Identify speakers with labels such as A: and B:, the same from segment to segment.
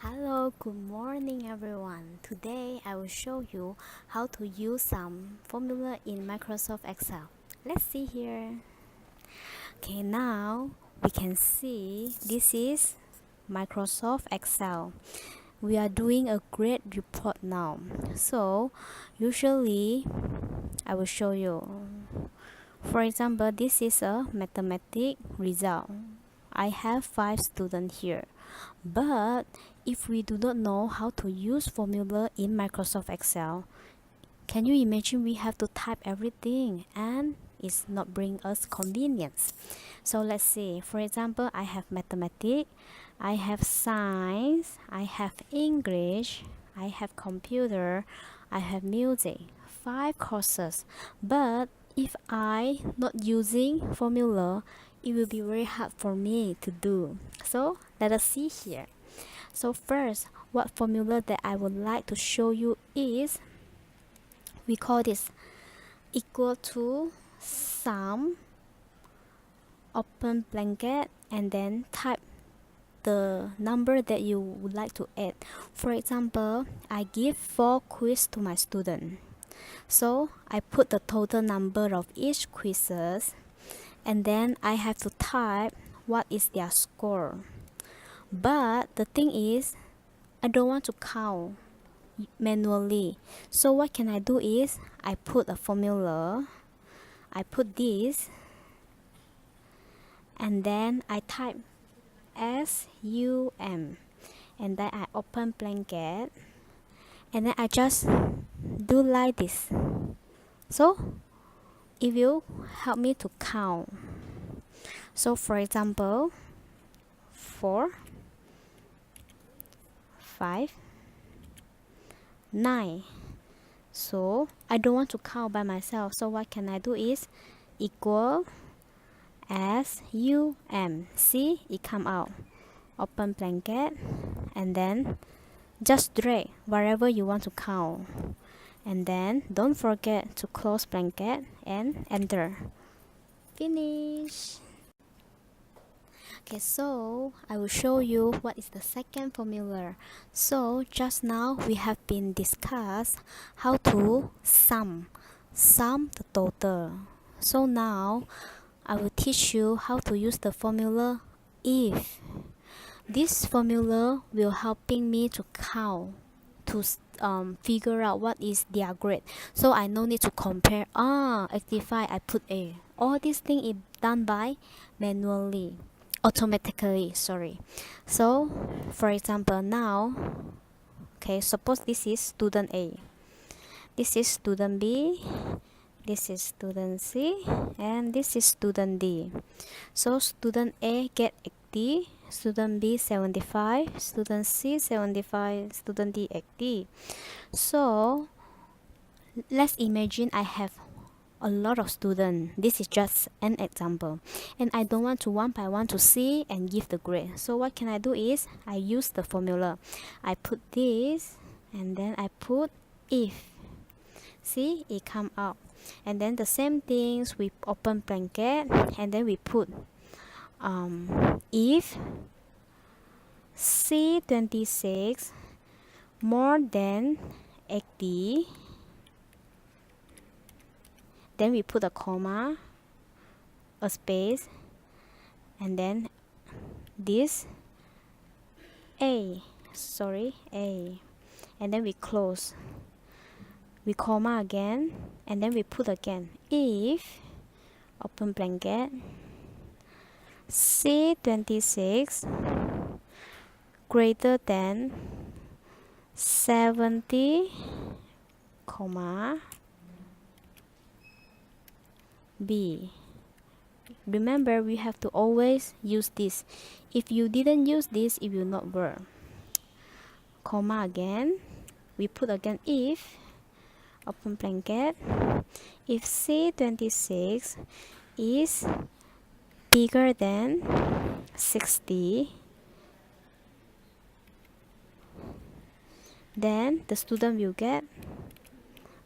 A: Hello, good morning everyone. Today I will show you how to use some formula in Microsoft Excel. Let's see here. Okay, now we can see this is Microsoft Excel. We are doing a grade report now. So, usually I will show you. For example, this is a mathematics result. I have 5 students here. But if we do not know how to use formula in Microsoft Excel, can you imagine we have to type everything and it's not bring us convenience. So let's see. For example, I have mathematics, I have science, I have English, I have computer, I have music. 5 courses. But if I not using formula, it will be very hard for me to do. So let us see here. So first, what formula that I would like to show you is, we call this equal to sum, open blanket, and then type the number that you would like to add. For example, I give 4 quiz to my student. So I put the total number of each quizzes, and then I have to type what is their score. But the thing is, I don't want to count manually. So what can I do is, I put a formula, I put this, and then I type SUM, and then I open blanket, and then I just do like this. So it will help me to count. So for example, 4, 5, 9. So I don't want to count by myself. So what can I do is equal SUM. See, it come out. Open blanket, and then just drag wherever you want to count. And then don't forget to close blanket and enter. Finish. Okay, so I will show you what is the second formula. So just now we have been discussed how to sum the total. So now I will teach you how to use the formula if. This formula will helping me to count, to figure out what is their grade. So I no need to compare. 85, I put A. All these things is done by manually, automatically. Sorry. So for example, now, okay, suppose this is student A, this is student B, this is student C, and this is student D. So student A get 80, student B 75, student C 75, student D 80. So let's imagine I have a lot of students. This is just an example, and I don't want to one by one to see and give the grade. So what can I do is, I use the formula. I put this, and then I put if. See, it come out. And then the same things, we open blanket, and then we put if C26 more than 80, then we put a comma, a space, and then this A, and then we close, we comma again, and then we put again if, open blanket, C26 greater than 70, comma B. Remember, we have to always use this. If you didn't use this, it will not work. Comma again, we put again if, open blanket, if C26 is bigger than 60, then the student will get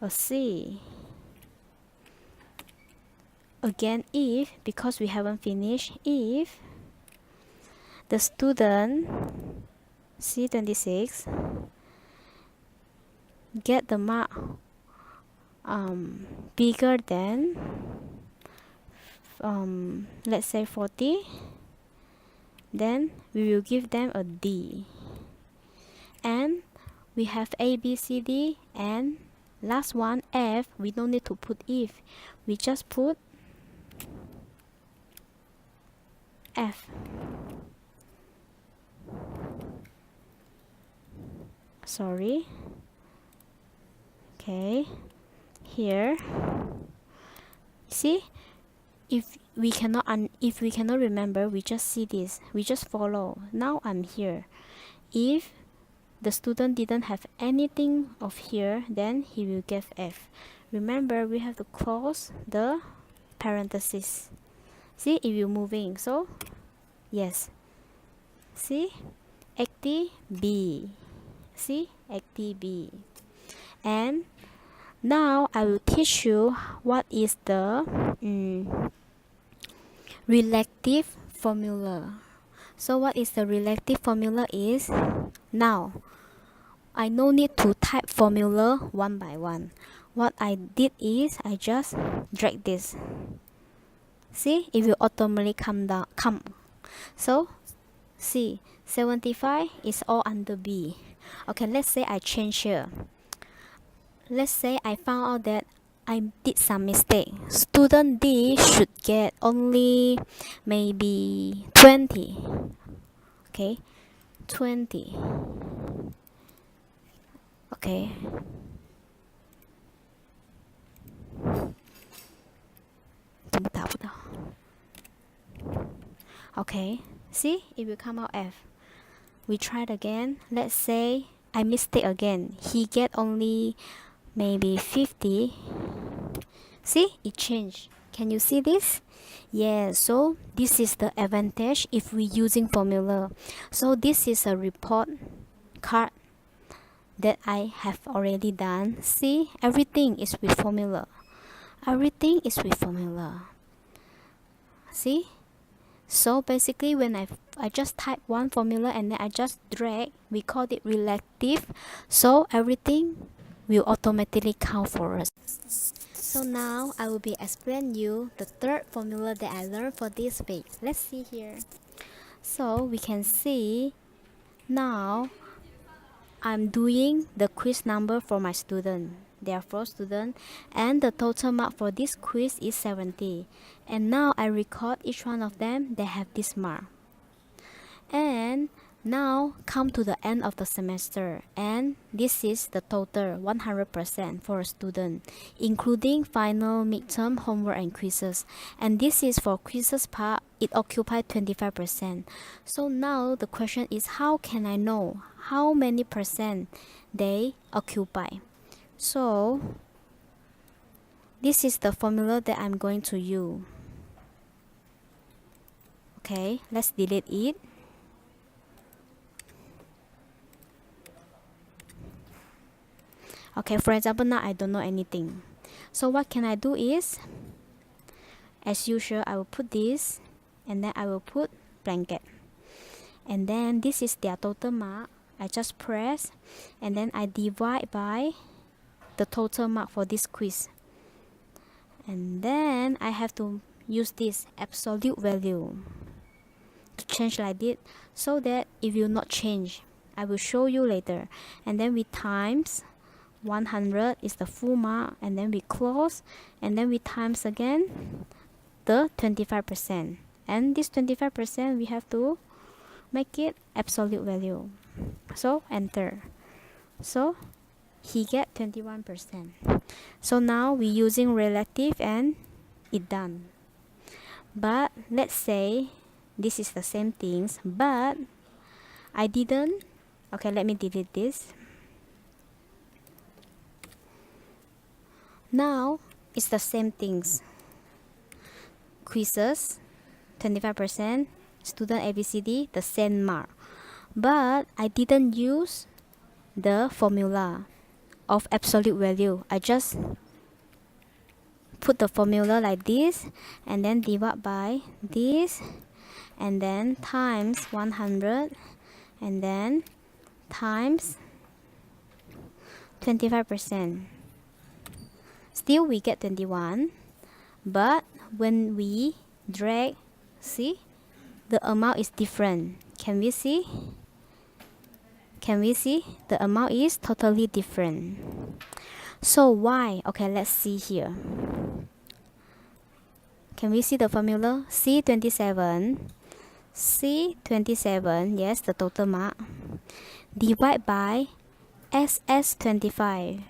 A: a C. Again if, because we haven't finished, if the student See 26. Get the mark bigger than let's say 40, then we will give them a D. And we have A, B, C, D, and last one F. We don't need to put if, we just put F. Sorry. Okay, here, see, if we cannot remember, we just see this, we just follow. Now I'm here. If the student didn't have anything of here, then he will get F. Remember, we have to close the parenthesis. See, if you're moving, so yes, see, active B, see, active B. And now I will teach you what is the relative formula. So what is the relative formula is, now I no need to type formula one by one. What I did is I just drag this. See, it will automatically come. So see, 75 is all under B. Okay, let's say I change here. Let's say I found out that I did some mistake. Student D should get only maybe 20. Okay, 20. Okay. Okay, see, it will come out F. We try it again. Let's say I mistake again. He get only maybe 50. See, it changed. Can you see this? Yeah, so this is the advantage if we using formula. So this is a report card that I have already done. See, everything is with formula. Everything is with formula. See? So basically when I just type one formula and then I just drag, we call it relative. So everything will automatically count for us. So now I will be explain you the third formula that I learned for this page. Let's see here. So we can see now I'm doing the quiz number for my student. There are 4 students and the total mark for this quiz is 70. And now I record each one of them, they have this mark. And now come to the end of the semester, and this is the total 100% for a student, including final, midterm, homework and quizzes. And this is for quizzes part, it occupies 25%. So now the question is, how can I know how many percent they occupy? So this is the formula that I'm going to use. Okay, let's delete it. Okay, for example, now I don't know anything. So what can I do is, as usual, I will put this and then I will put blanket. And then this is their total mark. I just press and then I divide by the total mark for this quiz. And then I have to use this absolute value to change like this, so that it will not change. I will show you later. And then we times 100 is the full mark, and then we close, and then we times again the 25%, and this 25% we have to make it absolute value. So enter. So he get 21%. So now we using relative and it done. But let's say this is the same things, but I didn't. Okay, let me delete this. Now it's the same things. Quizzes 25%, student ABCD the same mark, but I didn't use the formula of absolute value. I just put the formula like this and then divide by this and then times 100 and then times 25%. Still we get 21, but when we drag, see, the amount is different. Can we see? Can we see? The amount is totally different. So why? Okay, let's see here. Can we see the formula? C27, yes, the total mark, divide by SS25.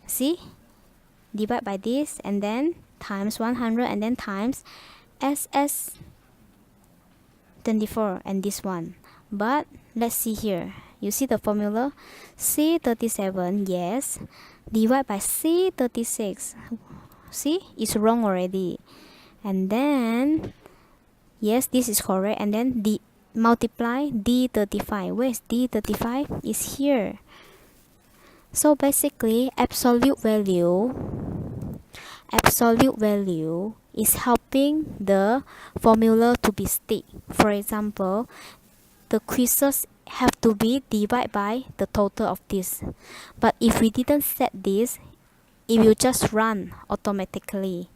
A: See? Divide by this and then times 100 and then times SS24 and this one. But let's see here. You see the formula? C37, yes, divide by C36. See? It's wrong already. And then, yes, this is correct. And then multiply D35. Where is D35? It's here. So basically, absolute value is helping the formula to be stick. For example, the quizzes have to be divided by the total of this. But if we didn't set this, it will just run automatically.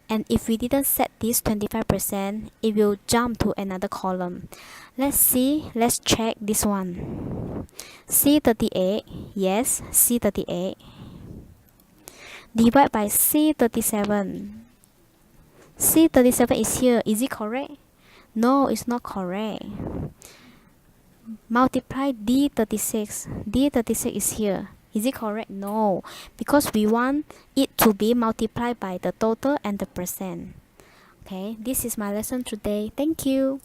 A: And if we didn't set this 25%, it will jump to another column. Let's see, let's check this one. C38, yes, C38. Divide by C37. C37 is here. Is it correct? No, it's not correct. Multiply D36. D36 is here. Is it correct? No, because we want it to be multiplied by the total and the percent. Okay, this is my lesson today. Thank you.